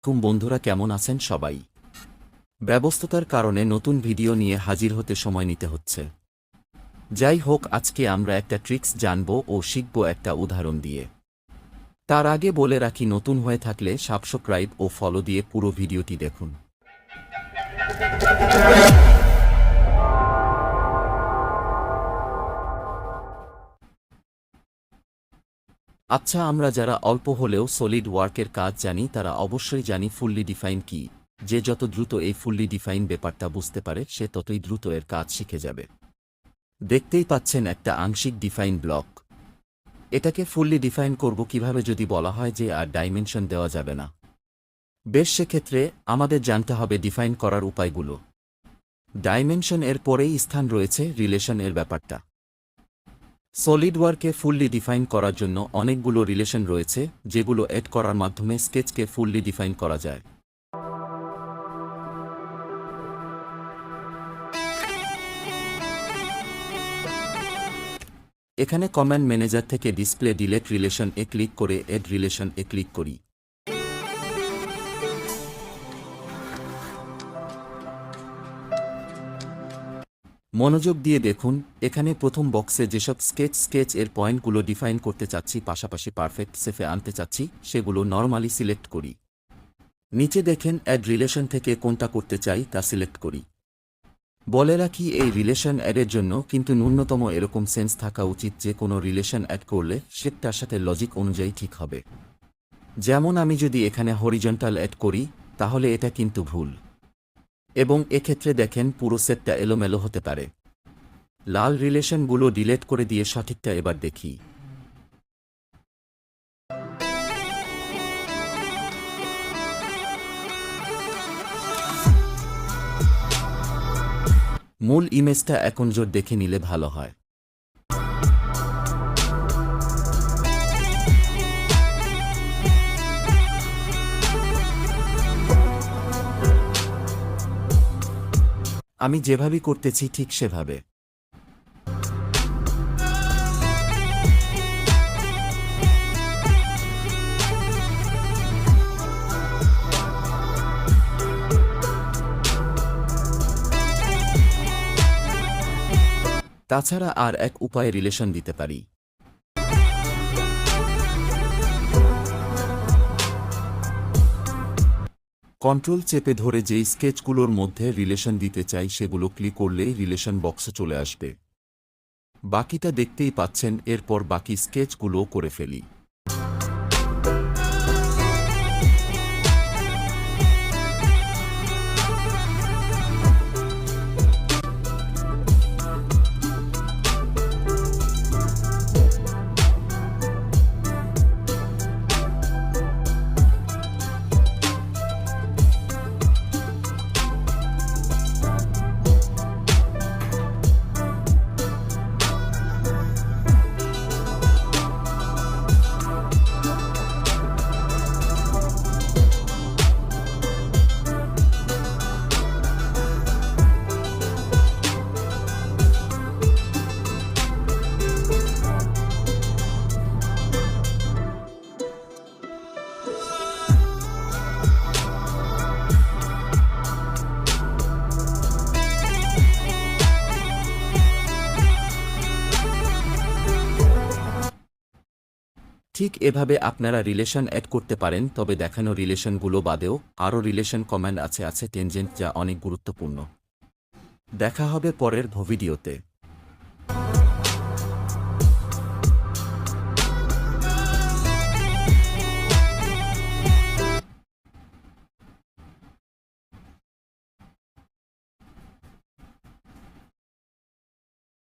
বন্ধুরা, কেমন আছেন সবাই? ব্যস্ততার কারণে নতুন ভিডিও নিয়ে হাজির হতে সময় নিতে হচ্ছে। যাই হোক, আজকে আমরা একটা ট্রিক্স জানব ও শিখব একটা উদাহরণ দিয়ে। তার আগে বলে রাখি, নতুন হয়ে থাকলে সাবস্ক্রাইব ও ফলো দিয়ে পুরো ভিডিওটি দেখুন। আচ্ছা, আমরা যারা অল্প হলেও সলিড ওয়ার্কের কাজ জানি তারা অবশ্যই জানি ফুললি ডিফাইন কি। যে যত দ্রুত এই ফুললি ডিফাইন ব্যাপারটা বুঝতে পারে সে ততই দ্রুত এর কাজ শিখে যাবে। দেখতেই পাচ্ছেন একটা আংশিক ডিফাইন ব্লক। এটাকে ফুললি ডিফাইন করব কিভাবে যদি বলা হয় যে আর ডাইমেনশন দেওয়া যাবে না? বেশ, সেক্ষেত্রে আমাদের জানতে হবে ডিফাইন করার উপায়গুলো। ডাইমেনশন এর পরেই স্থান রয়েছে রিলেশন এর ব্যাপারটা। সলিডওয়ার্কে ফুললি ডিফাইন করার জন্য অনেকগুলো রিলেশন রয়েছে যেগুলো এড করার মাধ্যমে স্কেচকে ফুললি ডিফাইন করা যায়। এখানে কমান্ড ম্যানেজার থেকে ডিসপ্লে ডিলেট রিলেশন এ ক্লিক করে এড রিলেশন এ ক্লিক করি। মনোযোগ দিয়ে দেখুন, এখানে প্রথম বক্সে যেসব স্কেচ এর পয়েন্টগুলো ডিফাইন করতে চাচ্ছি, পাশাপাশি পারফেক্ট সেফে আনতে চাচ্ছি, সেগুলো নরমালি সিলেক্ট করি। নিচে দেখেন অ্যাড রিলেশন থেকে কোনটা করতে চাই তা সিলেক্ট করি। বলে রাখি, এই রিলেশন অ্যাডের জন্য কিন্তু ন্যূনতম এরকম সেন্স থাকা উচিত যে কোনো রিলেশন অ্যাড করলে সেটার সাথে লজিক অনুযায়ী ঠিক হবে। যেমন আমি যদি এখানে হরিজন্টাল অ্যাড করি তাহলে এটা কিন্তু ভুল, এবং এক্ষেত্রে দেখেন পুরো সেটটা এলোমেলো হতে পারে। লাল রিলেশনগুলো ডিলেট করে দিয়ে সঠিকটা এবার দেখি। মূল ইমেজটা এখন জোর দেখে নিলে ভালো হয়। আমি যেভাবে করতেছি ঠিক সেভাবে। তাছাড়া আর এক উপায়ে রিলেশন দিতে পারি। কন্ট্রোল চেপে ধরে যেই স্কেচগুলোর মধ্যে রিলেশন দিতে চাই সেগুলো ক্লিক করলেই রিলেশন বক্সে চলে আসবে। বাকিটা দেখতেই পাচ্ছেন। এরপর বাকি স্কেচগুলো করে ফেলি। ঠিক এভাবে আপনারা রিলেশন অ্যাড করতে পারেন। তবে দেখানো রিলেশনগুলো বাদেও আরও রিলেশন কমান্ড আছে টেনজেন্ট, যা অনেক গুরুত্বপূর্ণ। দেখা হবে পরের ভিডিওতে।